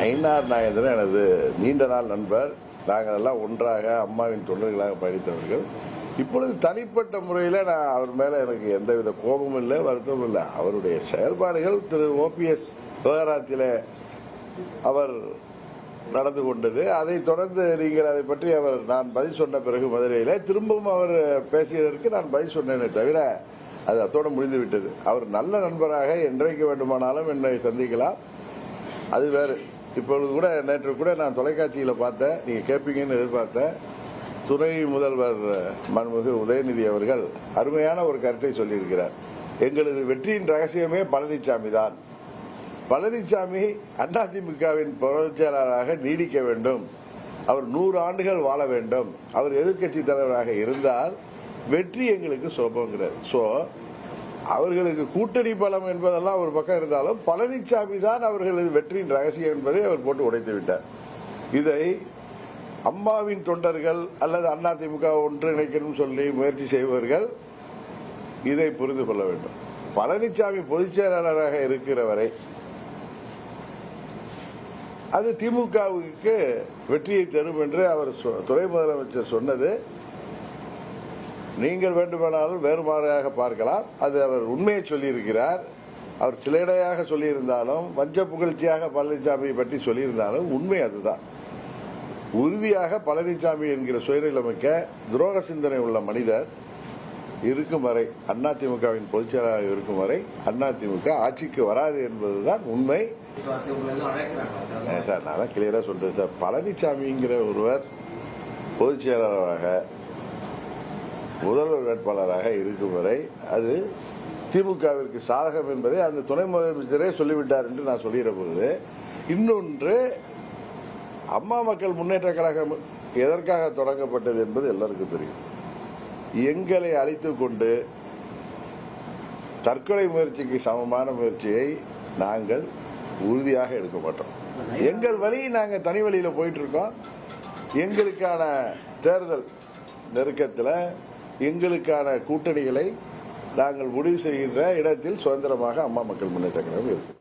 ஐனார் நாகேந்திரன் எனது நீண்ட நாள் நண்பர். நாங்கள் எல்லாம் ஒன்றாக அம்மாவின் தொண்டர்களாக பயணித்தவர்கள். இப்பொழுது தனிப்பட்ட முறையில் நான் அவர் மேலே எனக்கு எந்தவித கோபமும் இல்லை, வருத்தமும் இல்லை. அவருடைய செயல்பாடுகள் திரு ஓபிஎஸ் விவகாரத்தில் அவர் நடந்து கொண்டது. அதைத் தொடர்ந்து நீங்கள் அதை பற்றி நான் பதில் சொன்ன பிறகு மதுரையில் திரும்பவும் அவர் பேசியதற்கு நான் பதில் சொன்னேனே தவிர அது அத்தோடு முடிந்து விட்டது. அவர் நல்ல நண்பராக என்றைக்கு வேண்டுமானாலும் என்னை சந்திக்கலாம், அது வேறு. இப்பொழுது கூட நேற்று கூட நான் தொலைக்காட்சியில் பார்த்தேன், நீங்கள் கேட்பீங்கன்னு எதிர்பார்த்தேன். துணை முதல்வர் மன்மிகு உதயநிதி அவர்கள் அருமையான ஒரு கருத்தை சொல்லியிருக்கிறார். எங்களது வெற்றியின் ரகசியமே பழனிசாமி தான். பழனிசாமி அதிமுகவின் பொதுச் செயலாளராக நீடிக்க வேண்டும், அவர் 100 ஆண்டுகள் வாழ வேண்டும், அவர் எதிர்க்கட்சி தலைவராக இருந்தால் வெற்றி எங்களுக்கு சுலபங்கிறார். ஸோ அவர்களுக்கு கூட்டணி பலம் என்பதெல்லாம் ஒரு பக்கம் இருந்தாலும் பழனிசாமி தான் அவர்களது வெற்றியின் ரகசியம் என்பதை அவர் போட்டு உடைத்து விட்டார். இதை அம்மாவின் தொண்டர்கள் அல்லது அதிமுக ஒன்றிணைக்கணும் சொல்லி முயற்சி செய்பவர்கள் இதை புரிந்து கொள்ள வேண்டும். பழனிசாமி பொதுச் செயலாளராக இருக்கிற வரை அது திமுகவுக்கு வெற்றியை தரும் என்று அவர் துணை முதலமைச்சர் சொன்னது நீங்கள் வேண்டுமானாலும் வேறுமாறாக பார்க்கலாம். அது அவர் உண்மையை சொல்லியிருக்கிறார். அவர் சிலைடையாக சொல்லியிருந்தாலும் வஞ்ச புகழ்ச்சியாக பழனிசாமியை பற்றி சொல்லியிருந்தாலும் உண்மை அதுதான். உறுதியாக பழனிசாமி என்கிற சுயநலமிக்க துரோக சிந்தனை உள்ள மனிதர் இருக்கும் வரை, அதிமுகவின் பொதுச் செயலாளர் இருக்கும் வரை அதிமுக ஆட்சிக்கு வராது என்பதுதான் உண்மை. சார் நான் தான் கிளியரா சொல்றேன் சார். பழனிசாமிங்கிற ஒருவர் பொதுச் செயலாளராக முதல்வர் வேட்பாளராக இருக்கும் வரை அது திமுகவிற்கு சாதகம் என்பதை அந்த துணை முதலமைச்சரே சொல்லிவிட்டார் என்று நான் சொல்லுகிற பொழுது, இன்னொன்று அம்மா மக்கள் முன்னேற்ற கழகம் எதற்காக தொடங்கப்பட்டது என்பது எல்லாருக்கும் தெரியும். எங்களை அழைத்துக் கொண்டு தற்கொலை முயற்சிக்கு சமமான முயற்சியை நாங்கள் உறுதியாக எடுக்க மாட்டோம். எங்கள் வழி நாங்கள் தனி வழியில போயிட்டு இருக்கோம். எங்களுக்கான தேர்தல் நெருக்கத்தில் எங்களுக்கான கூட்டணிகளை நாங்கள் முடிவு செய்கின்ற இடத்தில் சுதந்திரமாக அம்மா மக்கள் முன்னேற்ற கழகம் இருக்கு.